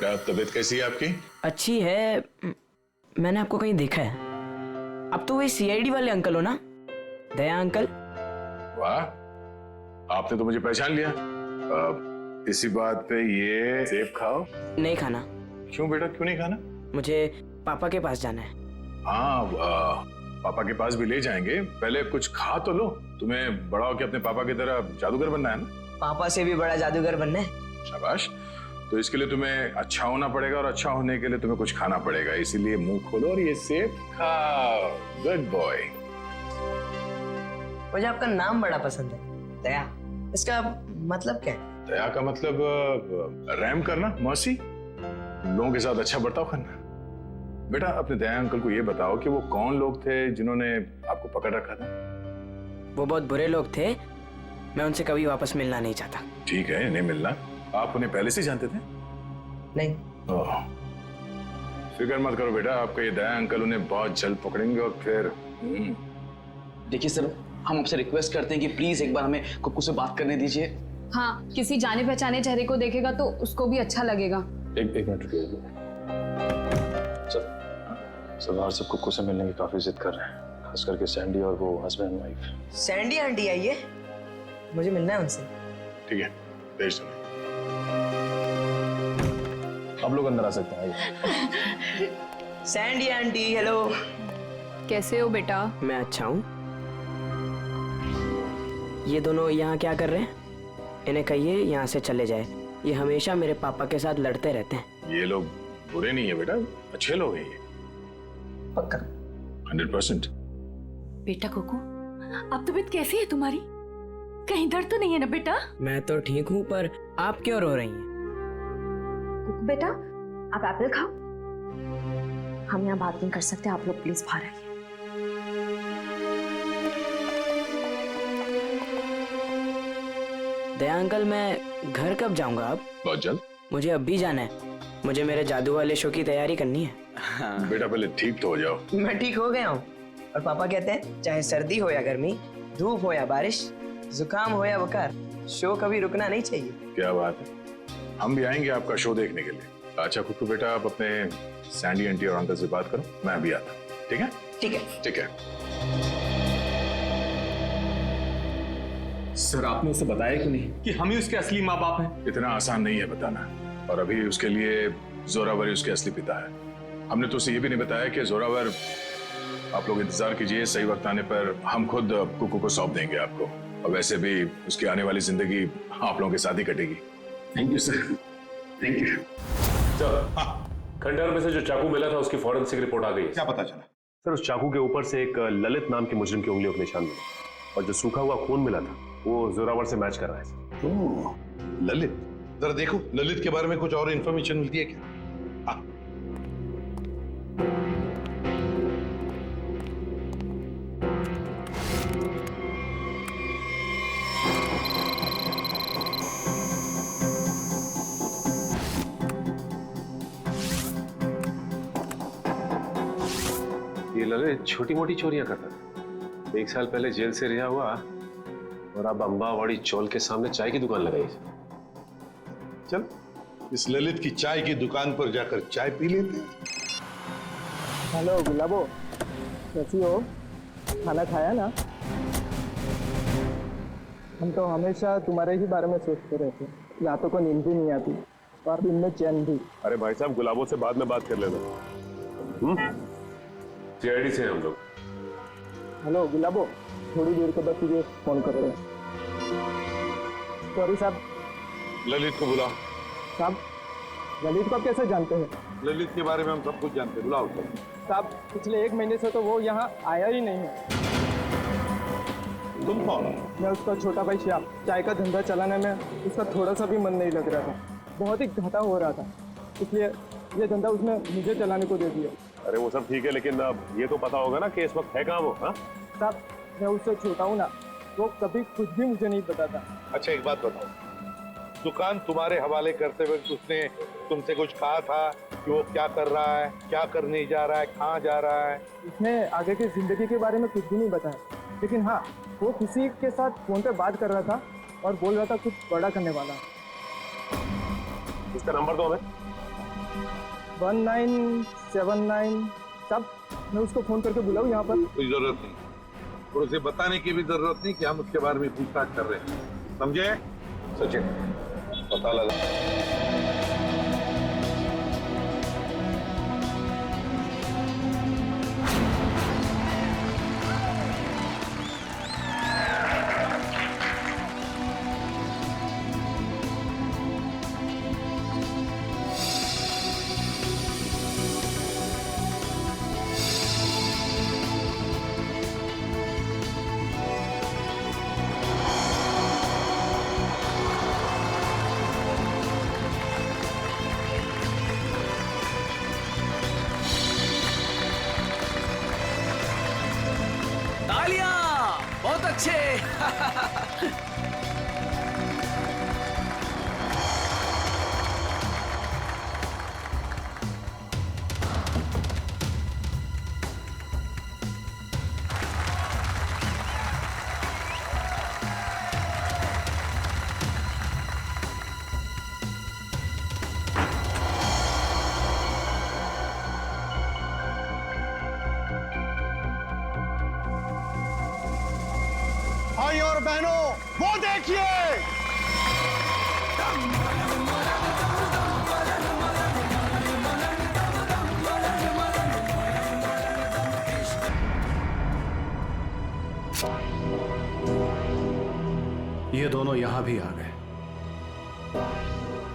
क्या तबीयत कैसी है आपकी? अच्छी है। मैंने आपको कहीं देखा है। अब तो वही सीआईडी वाले अंकल हो ना, दया अंकल? वाह, आपने तो मुझे पहचान लिया। इसी बात पे ये सेब खाओ। नहीं खाना। क्यों बेटा, क्यों नहीं खाना? मुझे पापा के पास जाना है। हाँ, पापा के पास भी ले जाएंगे, पहले कुछ खा तो लो। तुम्हें बड़ा होकर अपने पापा की तरह जादूगर बनना है ना? पापा से भी बड़ा जादूगर बनना है। शाबाश। तो इसके लिए तुम्हें अच्छा होना पड़ेगा, और अच्छा होने के लिए तुम्हें कुछ खाना पड़ेगा। इसीलिए मुंह खोलो और ये सेब खाओ। Good boy. मुझे आपका नाम बड़ा पसंद है, दया। इसका मतलब क्या है? दया का मतलब रहम करना, मर्सी, लोगों के साथ अच्छा बर्ताव करना। बेटा, अपने दया अंकल को ये बताओ कि वो कौन लोग थे जिन्होंने आपको पकड़ रखा था? वो बहुत बुरे लोग थे। मैं उनसे कभी वापस मिलना नहीं चाहता। ठीक है, नहीं मिलना। आप उन्हें पहले से जानते थे? नहीं। फिक्र मत करो बेटा, आपका ये दया अंकल उन्हें बहुत जल्द पकड़ेंगे और फिर देखिए सर, हम आपसे रिक्वेस्ट करते हैं कि प्लीज एक बार हमें कुक्कू से बात करने दीजिए। हाँ, किसी जाने पहचाने चेहरे को देखेगा तो उसको भी अच्छा लगेगा। एक मिनट रुकिए। सरदार सब कुक्कू से मिलने की काफी जिद कर रहे हैं, खास करके सैंडी और वो husband and wife. Sandy aunty आई है, मुझे मिलना है उनसे। ठीक है, भेज दो। आप लोग अंदर आ सकते हैं। Sandy aunty, hello. कैसे हो बेटा? मैं अच्छा हूँ। ये दोनों यहाँ क्या कर रहे हैं? इन्हें कहिए यहाँ से चले जाए। ये हमेशा मेरे पापा के साथ लड़ते रहते हैं। ये लोग बुरे नहीं है बेटा, अच्छे लोग हैं ये। पक्का? 100%। बेटा कुकू, अब तबीयत कैसी है तुम्हारी? कहीं दर्द तो नहीं है ना बेटा? मैं तो ठीक हूँ, पर आप क्यों रो रही हैं? कुकू बेटा, आप एप्पल खाओ। हम यहाँ बात नहीं कर सकते, आप लोग प्लीज बाहर आइए। दया अंकल, मैं घर कब जाऊंगा अब? बहुत जल्द। मुझे अब भी जाना है। मुझे मेरे जादू वाले शो की तैयारी करनी है। बेटा पहले ठीक तो हो जाओ। मैं ठीक हो गया हूँ, और पापा कहते हैं चाहे सर्दी हो या गर्मी, धूप हो या बारिश, जुकाम हो या बुखार, शो कभी रुकना नहीं चाहिए। क्या बात है, हम भी आएंगे आपका शो देखने के लिए। अच्छा कुक्कू बेटा, आप अपने सैंडी आंटी और अंकल से बात करो, मैं अभी आता हूँ। ठीक है? ठीक है। ठीक है। सर, आपने उसे बताया क्यों नहीं कि हम ही उसके असली माँ बाप हैं? इतना आसान नहीं है बताना, और अभी उसके लिए जोरावर ही उसके असली पिता है। हमने तो उसे ये भी नहीं बताया कि जोरावर, आप लोग इंतजार कीजिए, सही वक्त आने पर हम खुद कुक्कू को सौंप देंगे आपको। और वैसे भी उसकी आने वाली जिंदगी आप लोगों के साथ ही कटेगी। Thank you sir, thank you. Sir, खंडहर में से जो चाकू मिला था उसकी फॉरेंसिक रिपोर्ट आ गई है। क्या पता चला? सर, उस चाकू के ऊपर से एक ललित नाम के मुजरिम की उंगलियों के निशान मिले, और जो सूखा हुआ खून मिला था वो जोरावर से मैच कर रहा है। ओह, ललित। जरा देखो, ललित के बारे में कुछ और इन्फॉर्मेशन मिलती है क्या? ये ललित छोटी मोटी चोरियां करता था। 1 साल पहले जेल से रिहा हुआ, और अब अंबावाड़ी चौल के सामने चाय की दुकान लगाई। चल, इस ललित की चाय की दुकान पर जाकर चाय पी लेते हैं। हेलो गुलाबो, कैसी हो? खाना खाया ना? हम तो हमेशा तुम्हारे ही बारे में सोचते रहते हैं। रातों को नींद भी नहीं आती और दिन में चैन भी। अरे भाई साहब, गुलाबों से बाद में बात कर लेना। सीआईडी से हम लोग। हेलो गुलाबो, थोड़ी देर के बाद तुझे फोन करते हैं। सॉरी साहब। ललित को बुलाओ। साहब, ललित को आप कैसे जानते हैं? ललित के बारे में हम सब कुछ जानते हैं, बुलाओ उसको। साहब, पिछले 1 महीने से तो वो यहाँ आया ही नहीं है। तुम कौन? मैं उसका छोटा भाई श्याम। चाय का धंधा चलाने में उसका थोड़ा सा भी मन नहीं लग रहा था, बहुत ही घाटा हो रहा था, इसलिए ये धंधा उसने मुझे चलाने को दे दिया। अरे वो सब ठीक है, लेकिन अब ये तो पता होगा ना कि इस वक्त है कहाँ वो? हाँ साहब, मैं उससे छोटा हूँ ना, वो कभी कुछ भी मुझे नहीं बताता। अच्छा एक बात बताओ, दुकान तुम्हारे हवाले करते हुए उसने तुमसे कुछ कहा था कि वो क्या कर रहा है, क्या करने जा रहा है, कहाँ जा रहा है? उसने आगे की जिंदगी के बारे में कुछ भी नहीं बताया, लेकिन हाँ, वो किसी के साथ फोन पे बात कर रहा था और बोल रहा था कुछ बड़ा करने वाला। इसका नंबर दो हमें। 1979। साहब मैं उसको फोन करके बुलाऊं यहाँ पर? कोई जरूरत नहीं, और उसे बताने की भी जरूरत नहीं कि हम उसके बारे में पूछताछ कर रहे हैं, समझे? सचिन, पता लगा। बहुत अच्छे। भाई और बहनों, वो देखिए, ये दोनों यहां भी आ गए।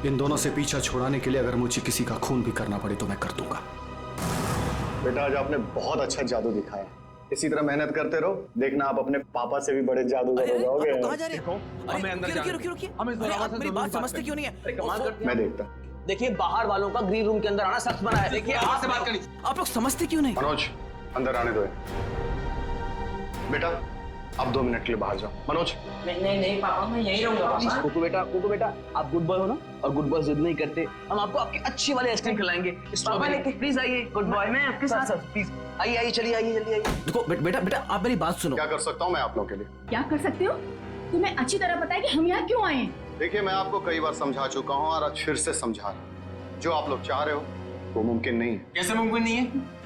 इन दोनों से पीछा छुड़ाने के लिए अगर मुझे किसी का खून भी करना पड़े तो मैं कर दूंगा। बेटा आज आपने बहुत अच्छा जादू दिखाया, इसी तरह मेहनत करते रहो, देखना आप अपने पापा से भी बड़े जादूगर हो जाओगे। कहाँ जा रहे हो? हमें अंदर रुकिए। मेरी बात समझते क्यों नहीं है? मैं देखता। देखिए, बाहर वालों का ग्रीन रूम के अंदर आना सख्त मना है। देखिए, बाहर से बात करनी। आप लोग समझते क्यों नहीं? मनोज अंदर आने दो बेटा, अब 2 मिनट के लिए बाहर जाओ। मनोज नहीं पापा, मैं यहीं रहूंगा। कोको बेटा, आप गुड बॉय हो ना, और गुड बॉय जिद नहीं करते। हम आपको आपकी अच्छी वाली आइसक्रीम खिलाएंगे। प्लीज आइए, गुड बॉय। मैं आपके साथ प्लीज आइए, चलिए आइए, जल्दी आइए। देखो बेटा, आप मेरी बात सुनो। क्या कर सकता हूँ मैं आप लोगों के लिए? क्या कर सकते हो? तुम्हें अच्छी तरह पता है कि हम यहाँ क्यों आए हैं। देखिए, मैं आपको कई बार समझा चुका हूँ और आज फिर से समझा रहा हूँ, जो आप लोग चाह रहे हो वो मुमकिन नहीं है। कैसे मुमकिन नहीं है?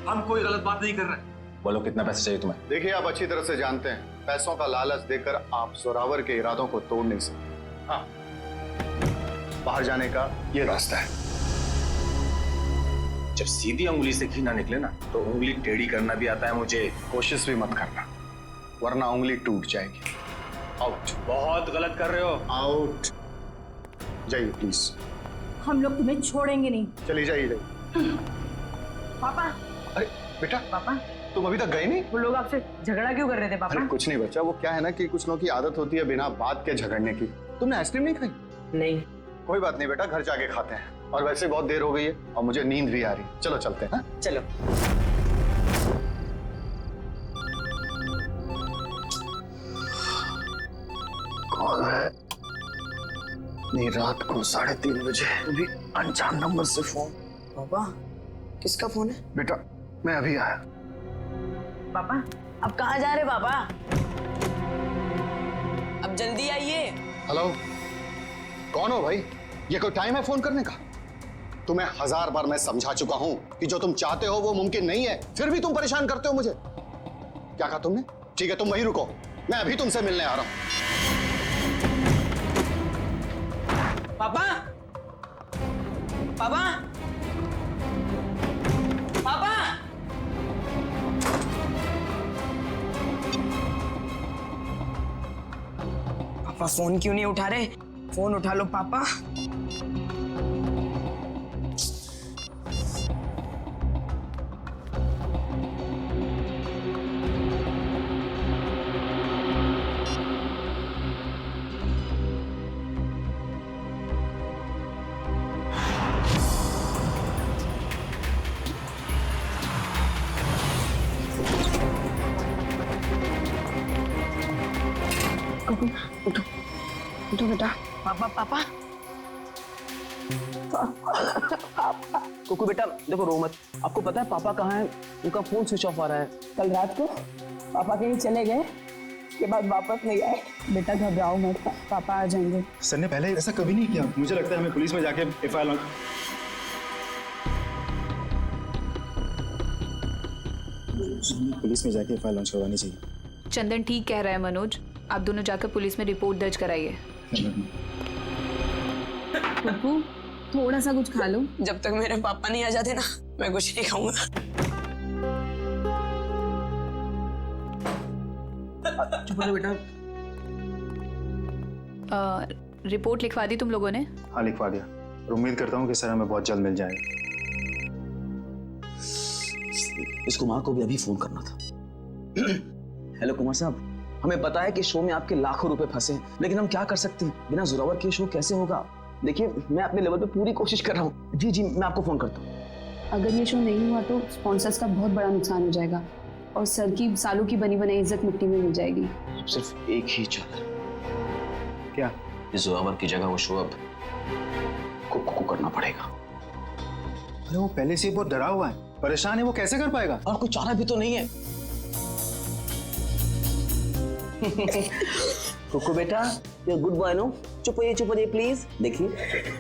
हम कोई गलत बात नहीं कर रहे। बोलो, कितना पैसे चाहिए तुम्हें? देखिए, आप अच्छी तरह से जानते हैं, पैसों का लालच देकर आप जोरावर के इरादों को तोड़ नहीं सकते। हाँ, बाहर जाने का ये रास्ता है। जब सीधी उंगली से घी ना निकले ना, तो उंगली टेढ़ी करना भी आता है मुझे। कोशिश भी मत करना, वरना उंगली टूट जाएगी। आउट। बहुत गलत कर रहे हो। आउट। जाइए प्लीज। हम लोग तुम्हें छोड़ेंगे नहीं। चली जाइए। पापा। अरे बेटा, पापा तुम अभी तक गए नहीं? वो लोग आपसे झगड़ा क्यों कर रहे थे पापा? अरे कुछ नहीं बच्चा, वो क्या है ना कि कुछ लोगों की आदत होती है बिना बात के झगड़ने की। तुमने आइसक्रीम नहीं खाई? नहीं। कोई बात नहीं बेटा, घर जाके खाते हैं, और वैसे बहुत देर हो गई है और मुझे नींद भी आ रही। चलो चलते हैं। चलो। कौन है? नहीं, रात को 3:30 बजे भी अनजान नंबर से फोन। पापा किसका फोन है? बेटा मैं अभी आया। पापा अब कहाँ जा रहे पापा? अब जल्दी आइए। हेलो, कौन हो भाई? ये कोई टाइम है फोन करने का? तुम्हें 1000 बार मैं समझा चुका हूं कि जो तुम चाहते हो वो मुमकिन नहीं है, फिर भी तुम परेशान करते हो मुझे। क्या कहा तुमने? ठीक है, तुम वहीं रुको, मैं अभी तुमसे मिलने आ रहा हूं। पापा पापा पापा पापा फोन क्यों नहीं उठा रहे? फोन उठा लो पापा। उठो उठो बेटा। पापा पापा कोको बेटा देखो, रो मत। आपको पता है पापा कहाँ है? उनका फोन स्विच ऑफ आ रहा है। कल रात को पापा कहीं चले गए, उसके बाद वापस नहीं आए। बेटा घबराओ मत, पापा आ जाएंगे। सर ने पहले ऐसा कभी नहीं किया। मुझे लगता है हमें पुलिस में जाके FIR पुलिस में जाके फाइल लॉन्च करवानी चाहिए। चंदन ठीक कह रहा है मनोज, आप दोनों जाकर पुलिस में रिपोर्ट दर्ज कराइए। पप्पू थोड़ा सा कुछ खा लो। जब तक मेरे पापा नहीं आ जाते ना, मैं कुछ नहीं खाऊंगा। चुप रहो बेटा। रिपोर्ट लिखवा दी तुम लोगों ने? हाँ लिखवा दिया, और उम्मीद करता हूँ कि सर हमें बहुत जल्द मिल जाएगा। इस कुमार को भी अभी फोन करना था। हेलो कुमार साहब, हमें पता है कि शो में आपके लाखों रुपए फंसे हैं, लेकिन हम क्या कर सकते हैं? बिना जोरावर के शो कैसे होगा? देखिए मैं अपने लेवल पे पूरी कोशिश कर रहा हूँ। जी जी मैं आपको फोन करता हूँ। अगर ये शो नहीं हुआ तो स्पॉन्सर्स का बहुत बड़ा नुकसान हो जाएगा और सर की सालों की बनी बनाई इज्जत मिट्टी में मिल जाएगी। सिर्फ एक ही चादर। क्या? इस जोरावर की जगह वो शो अब कुकू को करना पड़ेगा। अरे वो पहले से ही बहुत डरा हुआ है, परेशान है, वो कैसे कर पाएगा? और कोई चारा भी तो नहीं है। कुकू बेटा, ये गुड बॉय नो, चुप होइए प्लीज। देखिए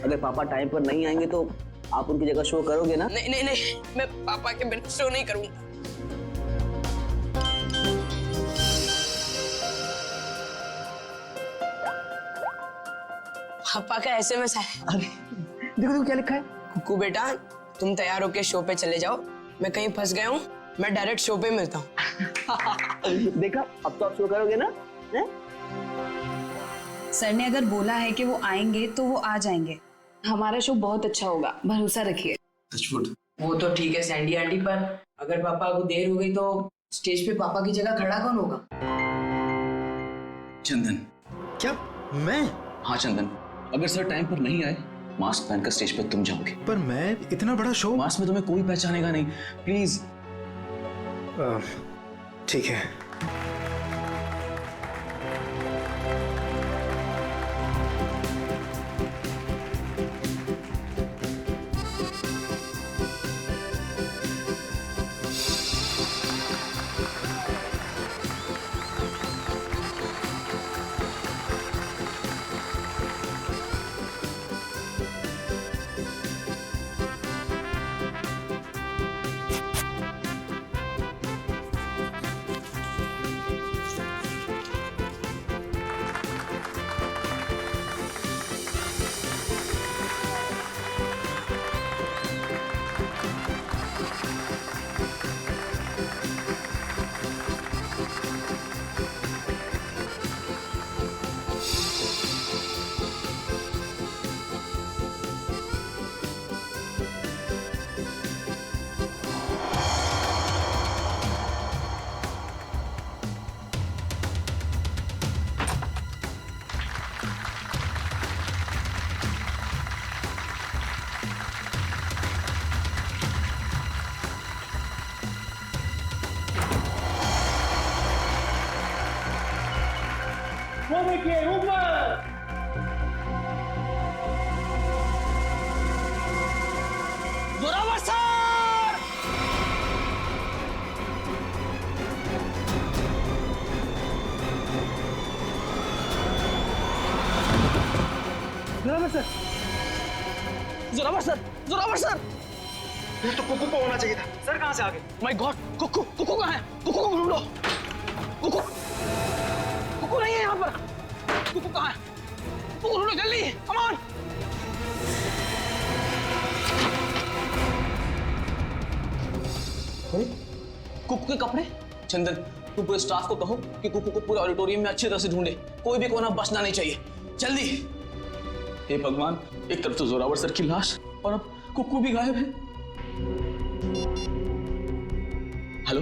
अगर पापा टाइम पर नहीं आएंगे तो आप उनकी जगह शो करोगे ना? नहीं नहीं नहीं, मैं पापा के बिना शो नहीं करूंगा। पापा का एसएमएस है। अरे देखो देखो क्या लिखा है। कुकू बेटा, तुम तैयार होके शो पे चले जाओ, मैं कहीं फंस गया हूँ, मैं डायरेक्ट शो पे मिलता हूँ। देखा, अब तो आप शो करोगे ना? है? सर ने अगर बोला है कि वो आएंगे तो वो आ जाएंगे। हमारा शो बहुत अच्छा होगा, भरोसा रखिए। वो तो ठीक है सैंडी आंटी, पर अगर पापा को देर हो गई तो स्टेज पे पापा की जगह खड़ा कौन होगा? चंदन। क्या? मैं? हाँ चंदन, अगर सर टाइम पर नहीं आए, मास्क पहनकर स्टेज पर तुम जाओगे। पर मैं इतना बड़ा शो। मास्क में तुम्हें कोई पहचानेगा नहीं, प्लीज। ठीक है। वो देखिए ऊपर। Zorawar sir! Zorawar sir, Zorawar sir, Zorawar sir! ये तो कुकू को होना चाहिए था। सर कहाँ से आ गए? माय गॉड, कुकू, कुकू कहाँ है? कुकू को ढूंढो। कुकू, कुकू नहीं है यहाँ पर। कुकू कहाँ है? कुकू ढूंढो जल्दी, कम ऑन। अरे कुकू के कपड़े। चंदन, तू पूरे स्टाफ को कहो कि कुकू को पूरे ऑडिटोरियम में अच्छी तरह से ढूंढे, कोई भी कोना बचना नहीं चाहिए, जल्दी। हे भगवान, एक तरफ तो जोरावर सर की लाश और अब कुकू भी गायब है। हेलो,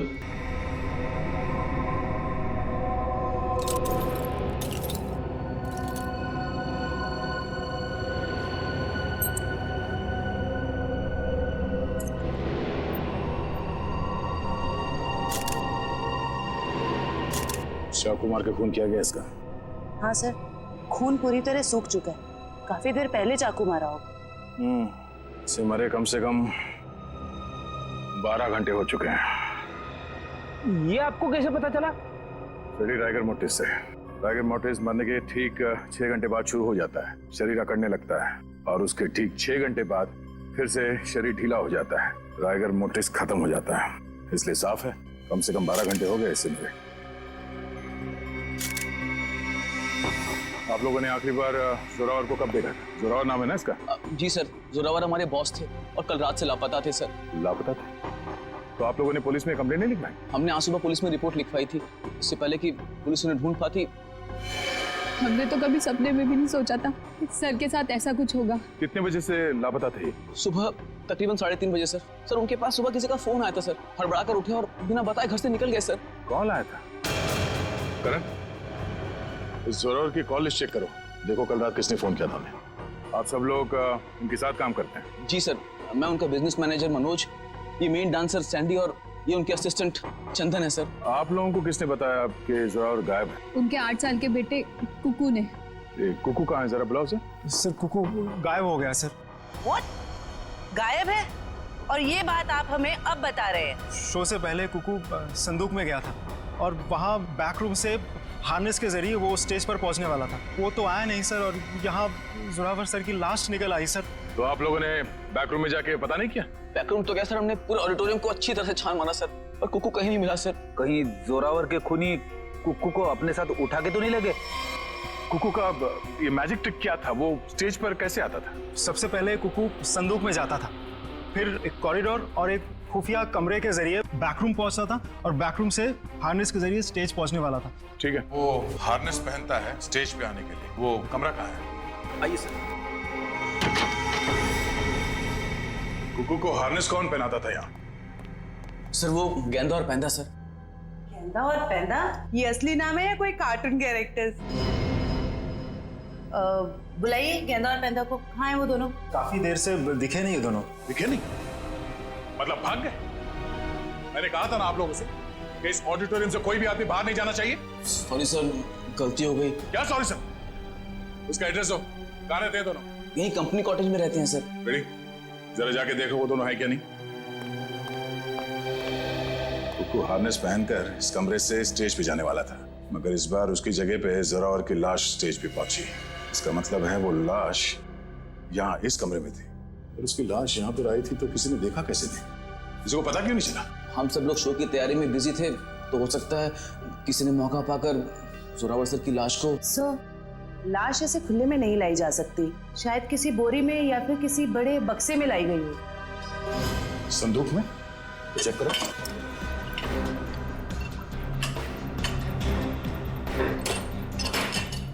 शिव कुमार का खून किया गया इसका? हाँ सर, खून पूरी तरह सूख चुका है, काफी देर पहले चाकू मारा होगा। इसे मरे कम से कम 12 घंटे हो चुके हैं। ये आपको कैसे पता चला? फ्रेडी राइगर मोर्टिस से। राइगर मोर्टिस मरने के ठीक 6 घंटे बाद शुरू हो जाता है, शरीर अकड़ने लगता है और उसके ठीक 6 घंटे बाद फिर से शरीर ढीला हो जाता है, राइगर मोर्टिस खत्म हो जाता है। इसलिए साफ है कम से कम 12 घंटे हो गए इससे मुझे। आप लोगों ने आखिरी बार जोरावर को कब देखा था? जोरावर नाम है ना इसका? जी सर, जोरावर हमारे बॉस थे और कल रात से लापता थे सर। लापता थे? तो आप लोगों ने पुलिस में कंप्लेंट नहीं लिखवाई? हमने आज सुबह पुलिस में रिपोर्ट लिखवाई थी, इससे पहले कि पुलिस उन्हें ढूंढ पाती। हमने तो कभी सपने में भी नहीं सोचा था कि सर के साथ ऐसा कुछ होगा। कितने बजे से लापता थे? सुबह तकरीबन 3:30 बजे सर। सर उनके पास सुबह किसी का फोन आया था सर, हड़बड़ा कर उठे और बिना बताए घर से निकल गए सर। कौन आया था? करण, इस जोरावर की कॉल लिस्ट चेक करो, देखो कल रात किसने फोन किया था हमें। आप सब लोग उनके साथ काम करते हैं? जी सर, मैं उनका बिजनेस मैनेजर मनोज, ये मेन डांसर सैंडी और ये उनके असिस्टेंट चंदन है सर। आप लोगों को किसने बताया कि जोरावर गायब है? उनके 8 साल के बेटे कुकू ने। कुकू कहाँ है, जरा बुलाओ सर। सर कुकू गायब हो गया सर। व्हाट? गायब है? और ये बात आप हमें अब बता रहे हैं? शो से पहले कुकू संदूक में गया था और वहाँ बैक रूम से हार्नेस के जरिए वो स्टेज पर पहुंचने वाला था। वो तो आया नहीं सर, और यहाँ जोरावर सर की लाश निकल आई सर। तो आप लोगों ने बैक रूम में जाके पता नहीं किया? बैक रूम तो क्या सर, हमने पूरे ऑडिटोरियम को अच्छी तरह से छान मारा सर, पर कुकू कहीं नहीं मिला सर। कहीं जोरावर के खूनी कुकू को अपने साथ उठा के तो नहीं लगे? कुकू का ये मैजिक ट्रिक क्या था? वो स्टेज पर कैसे आता था? सबसे पहले कुकू संदूक में जाता था, फिर एक कॉरिडोर और एक खुफिया कमरे के जरिए बैकरूम पहुंचता था और बैकरूम से हार्नेस के जरिए स्टेज पहुंचने वाला था। ठीक है, वो हार्नेस पहनता है स्टेज पे आने के लिए, वो कमरा कहाँ है? आइए सर। कुकू को हार्नेस कौन पहनाता था यहाँ? सर वो गेंदा और पैंदा सर। गेंदा और पैंदा? ये असली नाम है या कोई कार्टून कैरेक्टर्स? बुलाइए गेंदा और पैंदा को। कहाँ है वो दोनों? काफी देर से दिखे नहीं दोनों। दिखे नहीं? मतलब भाग गए? मैंने कहा था ना आप लोगों से कि इस ऑडिटोरियम से कोई भी आदमी बाहर नहीं जाना चाहिए। सॉरी सर, गलती हो गई। क्या सॉरी सर? उसका एड्रेस दो, कहाँ रहते हैं दोनों? यही कंपनी कॉटेज में रहते हैं सर। रेडी, जरा जाके देखो वो दोनों है क्या नहीं। कुकू हार्नेस पहनकर इस कमरे से स्टेज पे जाने वाला था, मगर इस बार उसकी जगह पे जोरावर की लाश स्टेज पे पहुंची। इसका मतलब है वो लाश यहाँ इस कमरे में थी, और उसकी लाश यहाँ पर आई थी तो किसी ने देखा कैसे नहीं? किसी को पता क्यों नहीं चला? हम सब लोग शो की तैयारी में बिजी थे, तो हो सकता है किसी ने मौका पाकर जोरावर सर की लाश को। सर, लाश ऐसे खुले में नहीं लाई जा सकती, शायद किसी बोरी में या फिर किसी बड़े बक्से में लाई गई हो। संदूक में? चेक करो।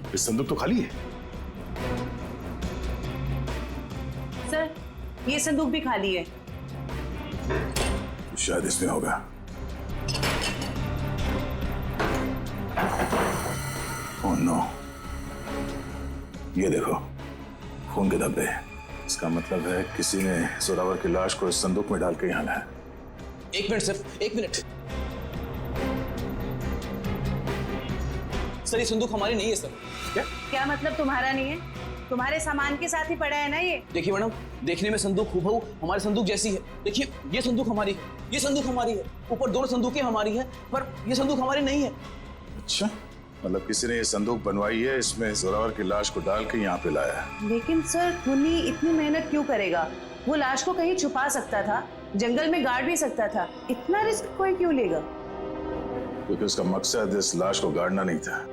ये संदूक तो खाली है। सर, ये संदूक भी खाली है। शायद इसमें होगा। ओह नो, ये देखो खून के धब्बे। इसका मतलब है किसी ने जोरावर की लाश को इस संदूक में डाल के यहाँ लाया। 1 मिनट सर, 1 मिनट। सर ये संदूक हमारी नहीं है सर। क्या मतलब तुम्हारा नहीं है? तुम्हारे सामान के साथ ही पड़ा है ना ये। देखिए मैडम, देखने में संदूक हूबहू हमारे संदूक जैसी है। देखिए ये संदूक हमारी है, ये संदूक हमारी है, ऊपर दोनों संदूकें हमारी है, पर ये संदूक हमारी नहीं है। अच्छा, मतलब किसी ने ये संदूक बनवाई है, इसमें जोरावर की लाश को डाल के यहाँ पे लाया है। लेकिन सर, खूनी इतनी मेहनत क्यों करेगा? वो लाश को कहीं छुपा सकता था, जंगल में गाड़ भी सकता था। इतना रिस्क कोई क्यों लेगा? क्योंकि उसका मकसद इस लाश को गाड़ना नहीं था,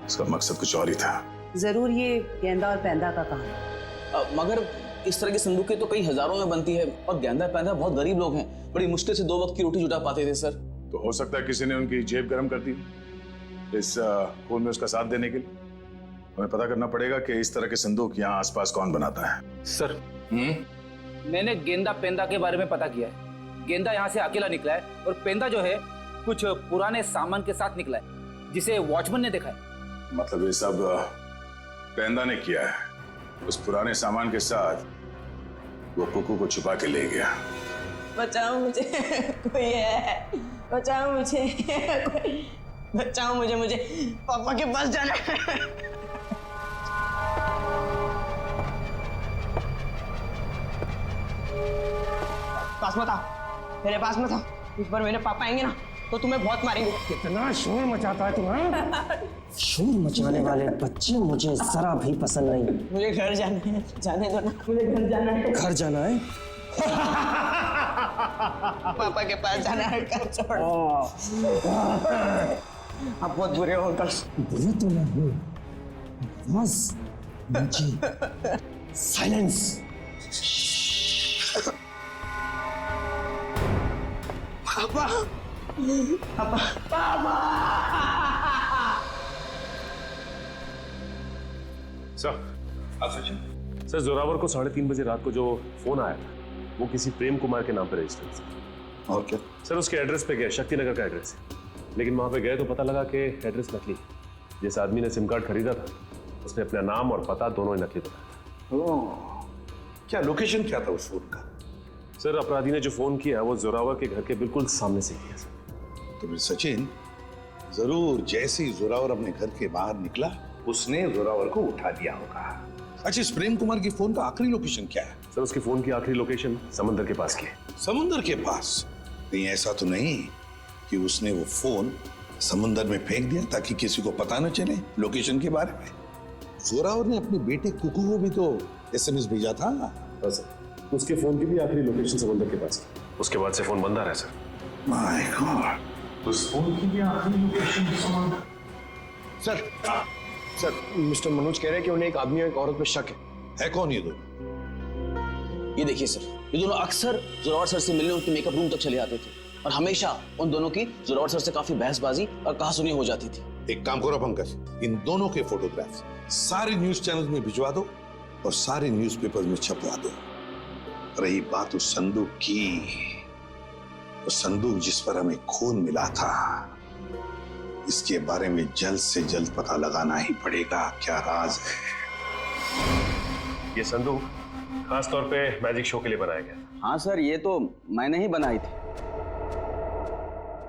उसका मकसद कुछ और ही था। जरूर ये गेंदा और पैंदा का काम है। मगर इस तरह की संदूकें तो कई हजारों में बनती है, और गेंदा पैंदा बहुत गरीब लोग हैं, बड़ी मुश्किल से 2 वक्त की रोटी जुटा पाते थे सर। तो हो सकता है किसी ने उनकी जेब गर्म कर दी इस खून में उसका साथ देने के लिए। हमें पता करना पड़ेगा कि इस तरह के संदूक यहाँ आसपास कौन बनाता है। सर, मैंने गेंदा पेंदा के बारे में पता किया है। गेंदा यहाँ से अकेला निकला है, और पेंदा जो है कुछ पुराने सामान के साथ निकला है, जिसे वॉचमैन ने देखा है। मतलब ये सब पेंदा ने किया है, उस पुराने सामान के साथ वो कुकू को छुपा के ले गया। बचाओ मुझे, कोई है, बचाओ मुझे, बचाओ मुझे, मुझे पापा के पास जाना है। पास मत आओ, मेरे पास मत आओ। इस बार मेरे पापा आएंगे ना तो तुम्हें बहुत मारेंगे। कितना शोर मचाता है तुम्हारा। शोर मचाने वाले बच्चे मुझे जरा भी पसंद नहीं। मुझे घर जाना है, जाने दो ना, मुझे घर जाना है। घर जाना है? पापा के पास जाना है, घर छोड़। आप बहुत बुरे हो अंकल। बुरे तो मैं हूँ, बस मुझे साइलेंस। पापा, पापा, पापा। सर जोरावर को 3:30 बजे रात को जो फोन आया था वो किसी प्रेम कुमार के नाम पर रजिस्टर्ड था। और क्या? सर उसके एड्रेस पे गए, शक्तिनगर का एड्रेस है, लेकिन वहां पे गए तो पता लगा कि एड्रेस नकली है। जिस आदमी ने सिम कार्ड खरीदा था उसने अपना नाम और पता दोनों ही नकली बताया। क्या लोकेशन क्या था उस फोन का? सर अपराधी ने जो फोन किया वो जोरावर के घर के बिल्कुल सामने से किया सर। तो फिर सचिन जरूर जैसे ही जोरावर अपने घर के बाहर निकला उसने जोरावर को उठा दिया होगा। अच्छा, इस प्रेम कुमार की फोन का आखिरी लोकेशन क्या है? सर उसकी फोन की आखिरी लोकेशन समंदर के पास की है। समुंदर के पास? कहीं ऐसा तो नहीं कि उसने वो फोन समुंदर में फेंक दिया ताकि किसी को पता न चले लोकेशन के बारे में? जोरावर ने अपने बेटे कुकू को भी तो SMS भेजा था। हाँ सर, उसके फोन की भी आखिरी लोकेशन समंदर के पास की। उसके बाद से फोन बंद आ रहा है सर। माय गॉड, उस फोन की भी आखिरी लोकेशन समंदर। सर मिस्टर मनोज कह रहे हैं कि उन्हें एक आदमी और एक औरत पे शक है कौन ये दोनों? ये देखिए सर, ये दोनों अक्सर जोरावर सर से मिलने उनके मेकअप रूम तक चले आते थे और हमेशा उन दोनों की जोरावर सर से काफी बहसबाजी और कहासुनी हो जाती थी। एक काम करो पंकज, इन दोनों के फोटोग्राफ्स सारे न्यूज चैनल में भिजवा दो और सारे न्यूज़पेपर में छपवा दो। रही बात उस संदूक की, वो संदूक जिस पर हमें खून मिला था, इसके बारे में जल्द से जल्द पता लगाना ही पड़ेगा क्या राज है। ये संदूक खास तौर पे मैजिक शो के लिए बनाया गया। हाँ सर, ये तो मैंने ही बनाई थी।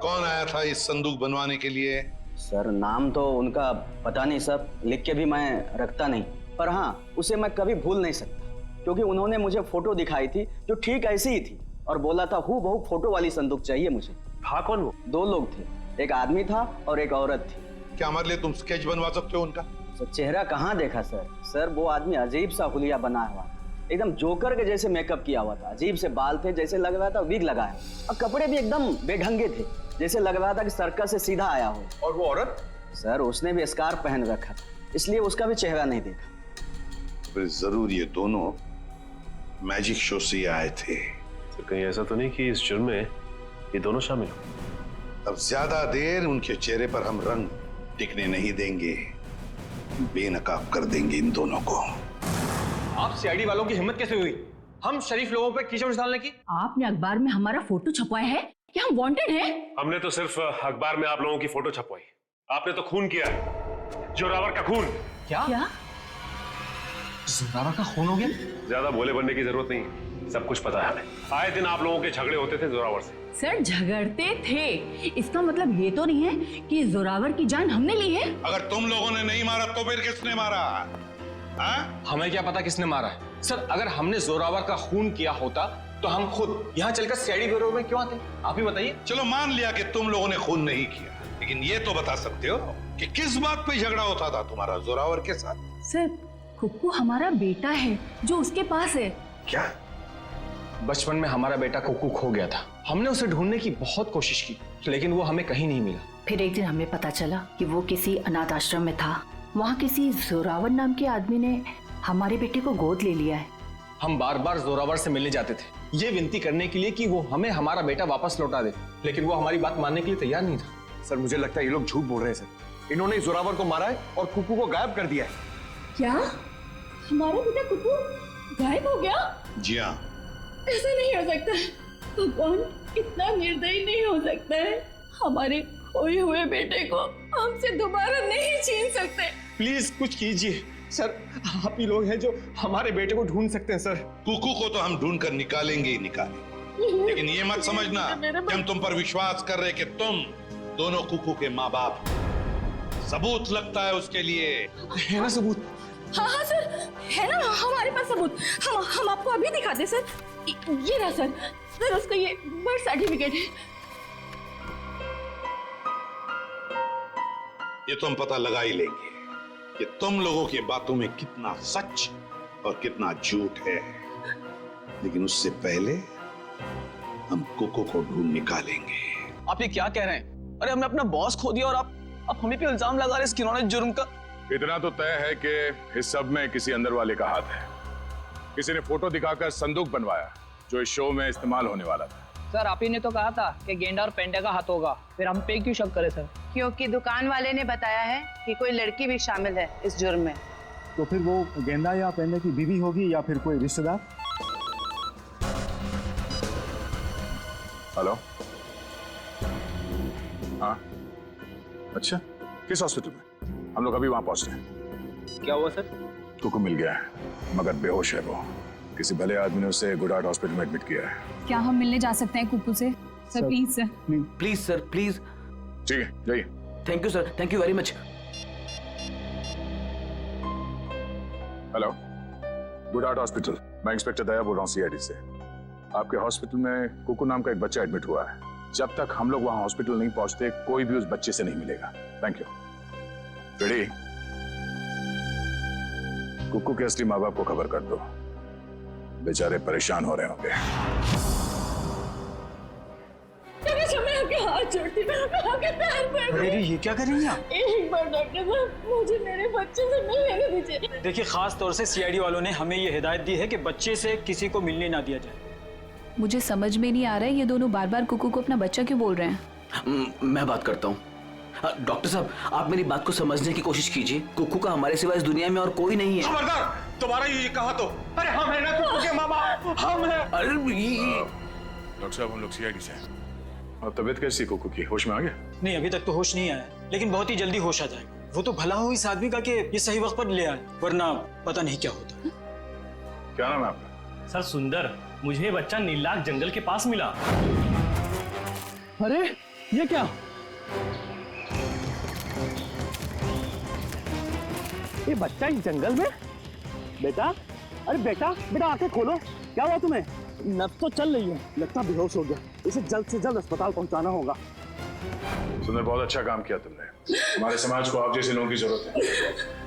कौन आया था इस संदूक बनवाने के लिए? सर नाम तो उनका पता नहीं सर, लिख के भी मैं रखता नहीं, पर हाँ उसे मैं कभी भूल नहीं सकता क्योंकि उन्होंने मुझे फोटो दिखाई थी जो ठीक ऐसी ही थी और बोला था हूबहू फोटो वाली संदूक चाहिए मुझे। था कौन वो? 2 लोग थे, एक आदमी था और एक औरत थी। क्या हमारे लिए तुम स्केच बनवा सकते हो उनका? सर चेहरा कहाँ देखा सर, वो आदमी अजीब सा हुलिया बना हुआ, एकदम जोकर के जैसे मेकअप किया हुआ था, अजीब से बाल थे, जैसे लग रहा था विग लगाया और कपड़े भी एकदम बेढंगे थे, जैसे लग रहा था कि सर्कस से सीधा आया हो। और वो औरत? सर उसने भी स्कार्फ पहन रखा था, इसलिए उसका भी चेहरा नहीं देखा। फिर जरूर ये दोनों मैजिक शो से आए थे। तो कहीं ऐसा तो नहीं कि इस जुर्म में ये दोनों शामिल हो? अब ज्यादा देर उनके चेहरे पर हम रंग टिकने नहीं देंगे, बेनकाब कर देंगे इन दोनों को। आप सीआईडी वालों की हिम्मत कैसे हुई हम शरीफ लोगों पर कीचड़ डालने की? आपने अखबार में हमारा फोटो छपवाया है कि हम वांटेड हैं? हमने तो सिर्फ अखबार में आप लोगों की फोटो छपवाई, आपने तो खून किया है, जोरावर का खून। क्या? जोरावर का खून हो गया? ज्यादा भोले बनने की जरूरत नहीं, सब कुछ पता है हमें। आए दिन आप लोगों के झगड़े होते थे जोरावर से। सर झगड़ते थे, इसका मतलब ये तो नहीं है कि जोरावर की जान हमने ली है। अगर तुम लोगों ने नहीं मारा तो फिर किसने मारा? हमें क्या पता किसने मारा है? सर अगर हमने जोरावर का खून किया होता तो हम खुद यहाँ चलकर सीआईडी ब्यूरो में क्यों आते? आप ही बताइए। चलो मान लिया कि तुम लोगों ने खून नहीं किया, लेकिन ये तो बता सकते हो कि किस बात पे झगड़ा होता था तुम्हारा जोरावर के साथ? सर कुक्कू हमारा बेटा है जो उसके पास है। क्या? बचपन में हमारा बेटा कुक्कू खो गया था, हमने उसे ढूंढने की बहुत कोशिश की लेकिन वो हमें कहीं नहीं मिला। फिर एक दिन हमें पता चला कि वो किसी अनाथ आश्रम में था, वहाँ किसी जोरावर नाम के आदमी ने हमारे बेटे को गोद ले लिया है। हम बार बार जोरावर से मिलने जाते थे ये विनती करने के लिए कि वो हमें हमारा बेटा वापस लौटा दे, लेकिन वो हमारी बात मानने के लिए तैयार नहीं था। सर मुझे लगता है ये लोग झूठ बोल रहे हैं सर, इन्होंने जोरावर को मारा है और कुक्कू को गायब कर दिया है। क्या हमारा बेटा कुक्कू गायब हो गया? जी हाँ। ऐसा नहीं हो सकता, भगवान इतना निर्दयी नहीं हो सकता है। हमारे खोए हुए बेटे को हमसे दोबारा नहीं छीन सकते। प्लीज कुछ कीजिए सर, आप ही लोग हैं जो हमारे बेटे को ढूंढ सकते हैं सर। कुकू को तो हम ढूंढ कर निकालेंगे ही निकालेंगे, लेकिन ये मत समझना कि हम तुम पर विश्वास कर रहे कि तुम दोनों कुकू के माँ बाप। सबूत लगता है उसके लिए। है ना सबूत? हाँ सर है ना हमारे पास सबूत, हम आपको अभी दिखाते सर। ये रहा सर उसका ये बर्थ सर्टिफिकेट है। ये तो हम पता लगा ही लेंगे कि तुम लोगों की बातों में कितना सच और कितना झूठ है, लेकिन उससे पहले हम कुकू को ढूंढ निकालेंगे। आप ये क्या कह रहे हैं? अरे हमने अपना बॉस खो दिया और आप हमें पे इल्जाम लगा रहे इस घिनौने जुर्म का। इतना तो तय है कि इस सब में किसी अंदर वाले का हाथ है। किसी ने फोटो दिखाकर संदूक बनवाया जो इस शो में इस्तेमाल होने वाला था। सर आप ही ने तो कहा था कि गेंडा और पेंडा का हाथ होगा, फिर हम पे क्यों शक करें सर? क्योंकि दुकान वाले ने बताया है कि कोई लड़की भी शामिल है इस जुर्म में। तो फिर वो गेंदा या पेंडे की बीवी होगी या फिर कोई रिश्तेदार। हेलो, हाँ अच्छा, किस हॉस्पिटल में? हम लोग अभी वहां पहुंच रहे हैं। क्या हुआ सर? कुकू मिल गया है मगर बेहोश है वो। किसी भले आदमी ने उसे गुडहार्ट हॉस्पिटल में एडमिट किया है। क्या हम मिलने जा सकते हैं कुकू से? Sir please sir. Please sir please. ठीक है जाइए। Thank you sir, thank you very much. Hello, Goodheart hospital, मैं इंस्पेक्टर दया बोल रहा हूँ सीआईडी से। आपके हॉस्पिटल में कुकू नाम का एक बच्चा एडमिट हुआ है। जब तक हम लोग वहां हॉस्पिटल नहीं पहुंचते कोई भी उस बच्चे से नहीं मिलेगा। Thank you. रेडी? कुकू के असली माँ बाप को खबर कर दो, बेचारे परेशान हो रहे होंगे। हाथ जोड़ती हूँ, आपके पैर पड़ गए। ये क्या कर रही हैं आप? एक बार डॉक्टर साहब मुझे मेरे बच्चे से मिलने दीजिए। देखिए खास तौर से सीआईडी वालों ने हमें ये हिदायत दी है कि बच्चे से किसी को मिलने ना दिया जाए। मुझे समझ में नहीं आ रहा है ये दोनों बार बार कुकू को अपना बच्चा क्यों बोल रहे हैं। मैं बात करता हूँ। डॉक्टर साहब आप मेरी बात को समझने की कोशिश कीजिए। कुकू का हमारे सिवा इस दुनिया में और कोई नहीं है। खबरदार, तुम्हारा ये कहा तो। अरे हम है ना कुकू के माँ बाप, हम है। अरे डॉक्टर साहब हम लोग सीआईडी से हैं। और तबीयत कैसी कुकू की? होश में आ गया? नहीं अभी तक तो होश नहीं आया, लेकिन बहुत ही जल्दी होश आ जाएगा। वो तो भला हो इस आदमी का कि ये सही वक्त पर ले आए, वरना पता नहीं क्या होता। क्या नाम है आपका? सर सुंदर, मुझे ये बच्चा नीलाख जंगल के पास मिला। अरे ये क्या? ये बच्चा इस जंगल में? बेटा, अरे बेटा बेटा आंखें खोलो, क्या हुआ तुम्हें? नब्ज तो चल रही है, लगता बेहोश हो गया। इसे जल्द से जल्द अस्पताल पहुंचाना होगा। सुंदर बहुत अच्छा काम किया तुमने। हमारे समाज को आप जैसे लोगों की जरूरत है।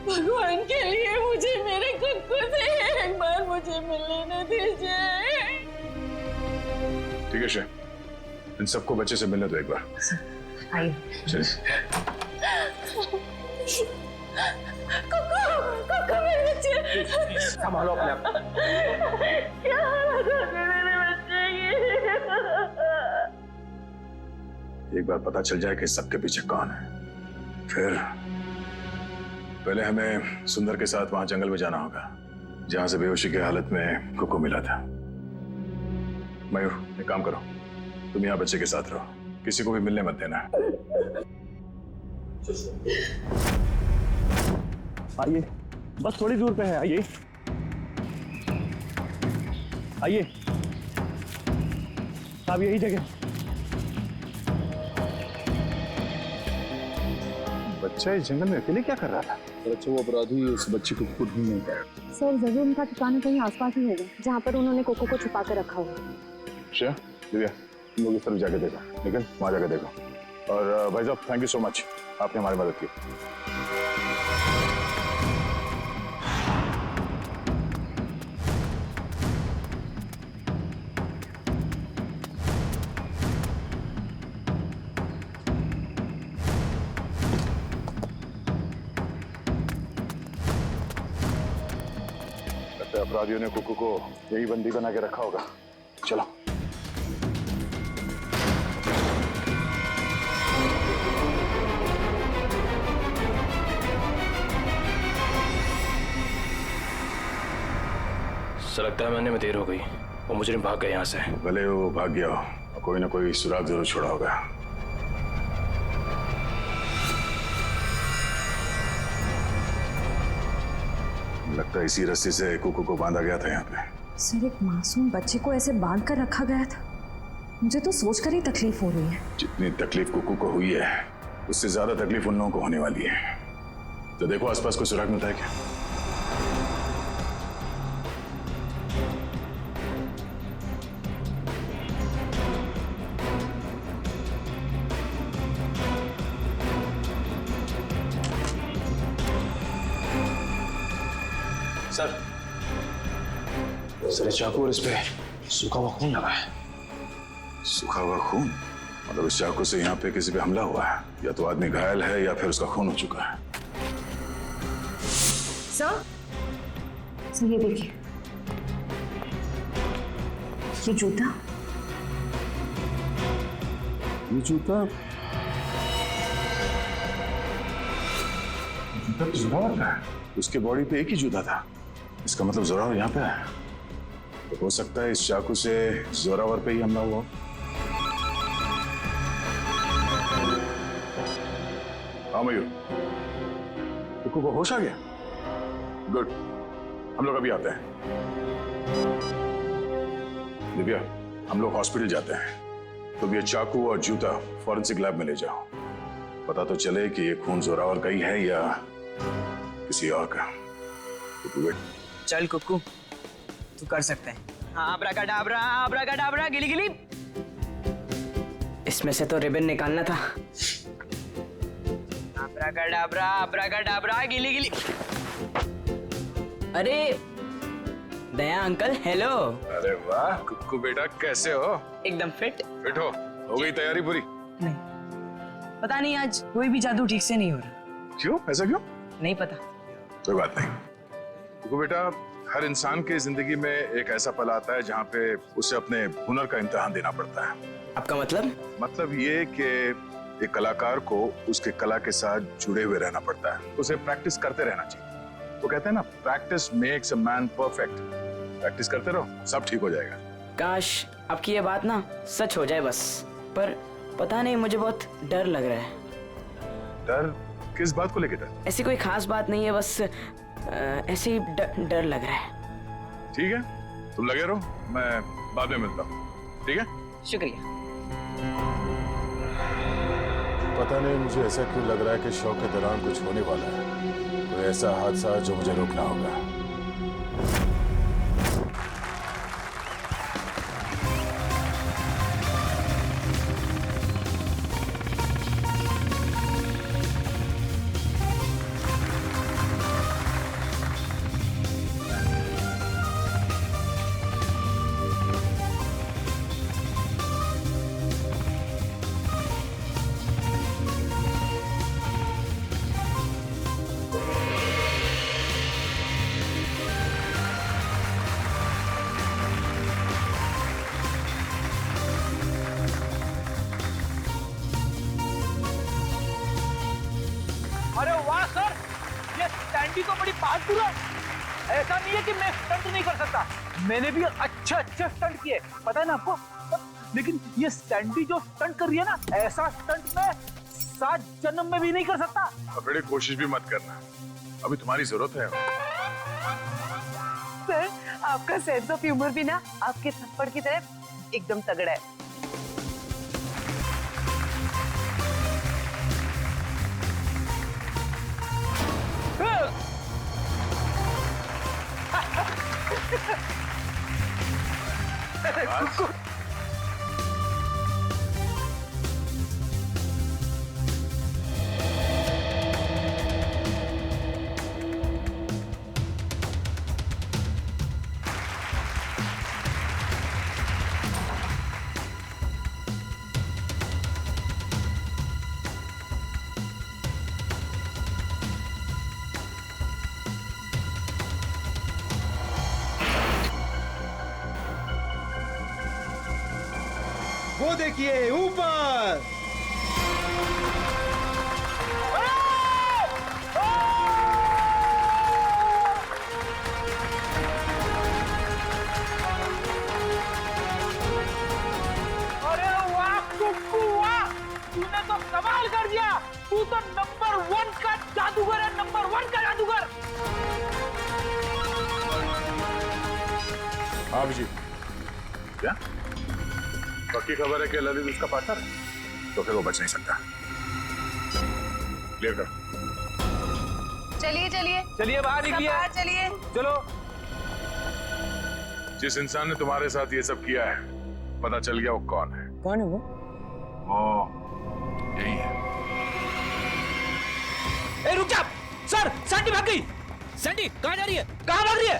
भगवान के लिए मुझे मेरे कुकू से एक बार मुझे मिलने दीजिए। ठीक है शे, इन सबको बच्चे से मिलने दो एक बार। आइए। कुकू मेरे बच्चे। संभालो अपने आप। क्या हालत है मेरे बच्चे की? एक बार पता चल जाए कि सबके पीछे कौन है, फिर पहले हमें सुंदर के साथ वहां जंगल में जाना होगा जहां से बेहोशी की हालत में कुकू मिला था। मयूर एक काम करो, तुम यहाँ बच्चे के साथ रहो, किसी को भी मिलने मत देना। आइए, बस थोड़ी दूर पे है, आइए आइए साहब, यही जगह। बच्चा इस जंगल में अकेले क्या कर रहा था? अच्छा वो अपराधी उस बच्चे को ढूंढ नहीं पाया। सर जरूर उनका ठिकाना कहीं आसपास ही होगा जहाँ पर उन्होंने कोको को छुपा कर रखा होगा। अच्छा दिव्या, तुम लोग इस तरफ जाके देखो, लेकिन वहां जाके देखो। और भाई साहब थैंक यू सो मच, आपने हमारी मदद की। अपराधियों ने कुकू को यही बंदी बना के रखा होगा। चलो। सर लगता है मैंने देर हो गई, वो मुजरिम भाग गए यहाँ से। भले वो भाग गया हो, कोई ना कोई सुराग जरूर छोड़ा होगा। लगता है इसी रस्सी से कुकू को बांधा गया था यहाँ पे। सर एक मासूम बच्चे को ऐसे बांध कर रखा गया था, मुझे तो सोचकर ही तकलीफ हो रही है। जितनी तकलीफ कुकू को हुई है उससे ज्यादा तकलीफ उन लोगों को होने वाली है। तो देखो आसपास कोई सुराग मिलता है क्या? सर चाकू और इस पे सूखा हुआ खून लगा है। सूखा हुआ खून? मतलब इस चाकू से यहाँ पे किसी पे हमला हुआ है, या तो आदमी घायल है या फिर उसका खून हो चुका है। सर ये देखिए, ये जूता, ये जूता तो जोरावर का है। उसके बॉडी पे एक ही जूता था, इसका मतलब जोरावर यहाँ पे है। तो हो सकता है इस चाकू से जोरावर पे ही हमला हुआ। हाँ मयूर, कुकू को होश आ गया? गुड, हम लोग अभी आते हैं। दिव्या, हम लोग हॉस्पिटल जाते हैं। तो ये चाकू और जूता फॉरेंसिक लैब में ले जाओ, पता तो चले कि ये खून जोरावर का ही है या किसी और का। चल कुक्कू, तू कर सकता है। आब्राकाडाब्रा, आब्राकाडाब्रा, गिली गिली। इसमें से तो रिबन निकालना था। आब्राकाडाब्रा, आब्राकाडाब्रा, गिली गिली। अरे दया अंकल, हेलो। अरे वाह कुक्कू बेटा, कैसे हो? एकदम फिट। फिट हो गई तैयारी पूरी? नहीं, पता नहीं आज कोई भी जादू ठीक से नहीं हो रहा। क्यों? ऐसा क्यों? नहीं पता। कोई बात नहीं कुक्कू बेटा, हर इंसान की जिंदगी में एक ऐसा पल आता है जहाँ पे उसे अपने हुनर का इम्तिहान देना पड़ता है। आपका मतलब? मतलब ये कि एक कलाकार को उसके कला के साथ जुड़े हुए रहना पड़ता है, उसे प्रैक्टिस करते रहना चाहिए। वो कहते हैं ना, practice makes a man perfect. Practice करते रहो, सब ठीक हो जाएगा। काश आपकी ये बात ना सच हो जाए बस, पर पता नहीं, मुझे बहुत डर लग रहा है। डर? किस बात को लेकर डर? ऐसी कोई खास बात नहीं है, बस ऐसे ही डर लग रहा है। ठीक है, तुम लगे रहो, मैं बाद में मिलता हूँ। ठीक है, शुक्रिया। पता नहीं मुझे ऐसा क्यों लग रहा है कि शो के दौरान कुछ होने वाला है, कोई ऐसा हादसा जो मुझे रोकना होगा। अरे वाह सर, ये सैंडी तो बड़ी बहादुर है। ऐसा नहीं है कि मैं स्टंट नहीं कर सकता, मैंने भी अच्छे अच्छे स्टंट किए, पता है ना आपको। लेकिन ये सैंडी जो स्टंट कर रही है ना, ऐसा स्टंट मैं 7 जन्म में भी नहीं कर सकता। अब बेटे कोशिश भी मत करना, अभी तुम्हारी जरूरत है। सर, आपका सेंस ऑफ ह्यूमर भी ना आपके थप्पड़ की तरह एकदम तगड़ा है। वो देखिए ऊपर। अरे वाह कुक्कू वाह, तूने तो कमाल कर दिया। तू तो नंबर 1 का जादूगर है, नंबर 1 का जादूगर। हाँ अभिजीत, क्या पक्की खबर है कि ललित उसका पार्टनर है? तो फिर वो बच नहीं सकता। क्लियर कर। चलिए चलिए चलिए बाहर निकलिए, बाहर चलिए। चलो। जिस इंसान ने तुम्हारे साथ ये सब किया है, पता चल गया वो कौन है? कौन है वो? यही है। ए रुक जा सर, सैंडी भाग गई। सैंडी कहाँ जा रही है? कहाँ भाग रही है?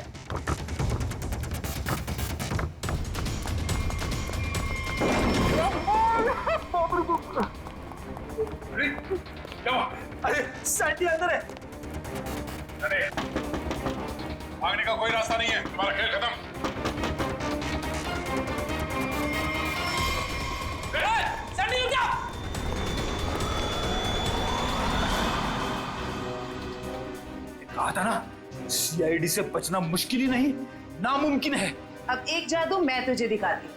अरे सैंडी अंदर है। अरे भागने का कोई रास्ता नहीं है, तुम्हारा खेल खत्म। सैंडी रुक जा। कहा था ना, सीआईडी से बचना मुश्किल ही नहीं नामुमकिन है। अब एक जादू मैं तुझे दिखाती हूँ।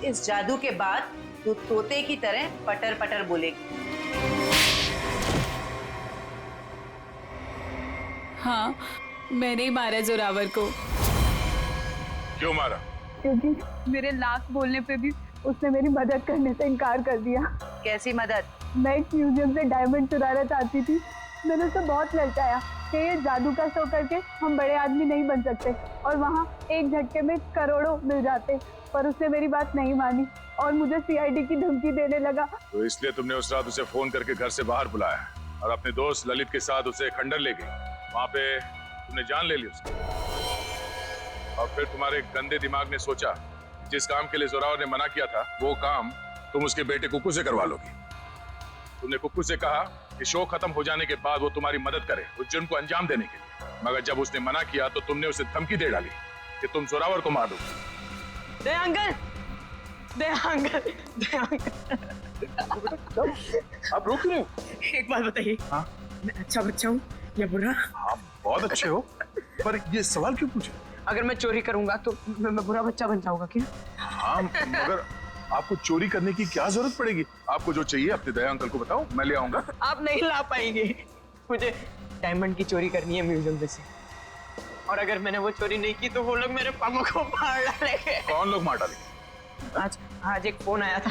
इस जादू के बाद तू तोते की तरह पटर पटर बोलेगी। हाँ, मैंने ही मारा जोरावर को। क्यों मारा? क्योंकि मेरे लाख बोलने पे भी उसने मेरी मदद करने से इनकार कर दिया। कैसी मदद? मैं एक म्यूजियम से डायमंड चुराना चाहती थी। मैंने उसे बहुत ललचाया कि ये जादू का शो करके हम बड़े आदमी नहीं बन सकते और वहाँ एक झटके में करोड़ों मिल जाते, पर उसने मेरी बात नहीं मानी और मुझे सीआईडी की धमकी देने लगा। तो इसलिए तुमने उस रात उसे फोन करके घर से बाहर बुलाया और अपने दोस्त ललित के साथ उसे खंडर ले गई। वहां पे तुमने जान ले ली उसकी और फिर तुम्हारे गंदे दिमाग ने सोचा जिस काम के लिए जोरावर ने मना किया था वो काम तुम उसके बेटे कुक्कू से करवा लोगी। तुमने कुक्कू से कहा कि शो खत्म हो जाने के बाद वो तुम्हारी मदद करे उस जुर्म को अंजाम देने के लिए, मगर जब उसने मना किया तो तुमने उसे धमकी दे डाली कि तुम जोरावर को मार दोगे। दे अंकल, दे अंकल, दे अंकल। आप रोक रहे हो? एक बात बताइए, हाँ? मैं अच्छा बच्चा हूँ या बुरा? हाँ बहुत अच्छे हो, पर ये सवाल क्यों पूछे? अगर मैं चोरी करूंगा तो मैं बुरा बच्चा बन जाऊंगा क्या? हाँ, मगर आपको चोरी करने की क्या जरूरत पड़ेगी? आपको जो चाहिए अपने दया अंकल को बताओ, मैं ले आऊंगा। आप नहीं ला पाएंगे। मुझे डायमंड की चोरी करनी है म्यूजियम में से, और अगर मैंने वो चोरी नहीं की तो वो लोग मेरे पापा को मार डालेंगे। कौन लोग मार डालेंगे? आज एक फोन आया था।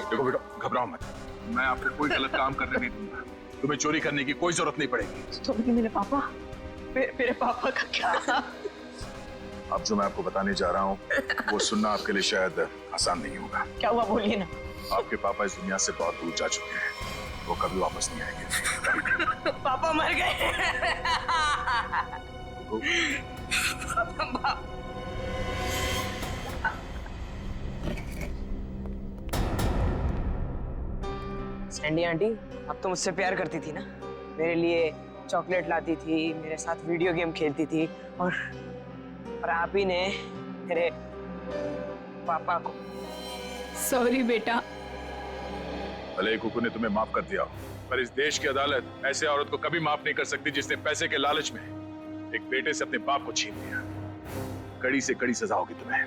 देखो बेटा, घबराओ मत, मैं आपको कोई गलत काम करने नहीं दूंगा। तुम्हें चोरी करने की कोई जरूरत नहीं पड़ेगी। तो मेरे पापा, मेरे पापा का क्या? अब जो मैं आपको बताने जा रहा हूँ वो सुनना आपके लिए शायद आसान नहीं होगा। क्या हुआ, बोलिए ना। आपके पापा इस दुनिया से बहुत दूर जा चुके हैं, वो कभी वापस नहीं आएंगे। पापा मर गए। सैंडी आंटी, अब तो मुझसे प्यार करती थी ना, मेरे लिए चॉकलेट लाती थी, मेरे साथ वीडियो गेम खेलती थी, और आप ही ने मेरे पापा को। सॉरी बेटा। भले ही कुकू ने तुम्हें माफ कर दिया हो, पर इस देश की अदालत ऐसे औरत को कभी माफ नहीं कर सकती जिसने पैसे के लालच में एक बेटे से अपने बाप को छीन लिया। कड़ी से कड़ी सजा होगी तुम्हें।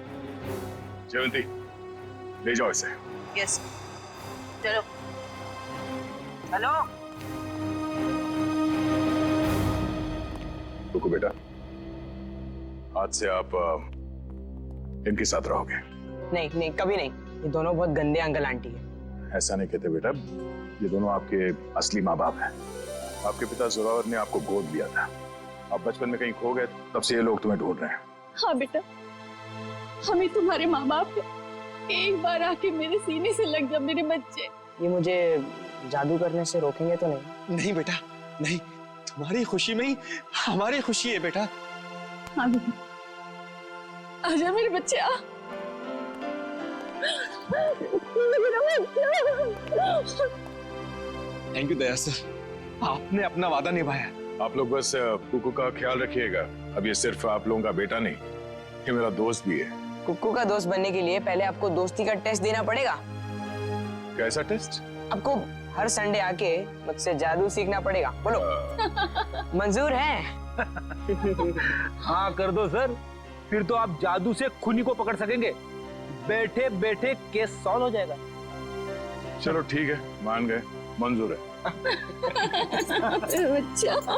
जयवंती, ले जाओ इसे। यस, चलो चलो। कुकू बेटा, आज से आप इनके साथ रहोगे। नहीं नहीं, कभी नहीं। ये दोनों बहुत गंदे अंकल आंटी है। ऐसा नहीं कहते बेटा, ये दोनों आपके असली माँ बाप हैं। आपके पिता जोरावर ने आपको गोद लिया था, आप बचपन में कहीं खो गए, तब से ये लोग तुम्हें ढूंढ रहे हैं। हाँ बेटा, हम ही तुम्हारे माँ बाप हैं। एक बार आके मेरे सीने से लग जा मेरे बच्चे। ये मुझे जादू करने से रोकेंगे तो नहीं? नहीं बेटा, नहीं, तुम्हारी खुशी में ही हमारी खुशी है बेटा। हाँ बेटा, आजा मेरे बच्चे, आ। थैंक यू दया सर, आपने अपना वादा निभाया। आप लोग बस कुकू का ख्याल रखिएगा। अब ये सिर्फ आप लोगों का बेटा नहीं, ये मेरा दोस्त भी है। कुक्कू का दोस्त बनने के लिए पहले आपको दोस्ती का टेस्ट देना पड़ेगा। कैसा टेस्ट? आपको हर संडे आके मुझसे जादू सीखना पड़ेगा। बोलो, मंजूर है? हाँ कर दो सर, फिर तो आप जादू से खूनी को पकड़ सकेंगे। बैठे बैठे केस सॉल्व हो जाएगा। चलो ठीक है, मान गए, मंजूर है। बच्चा।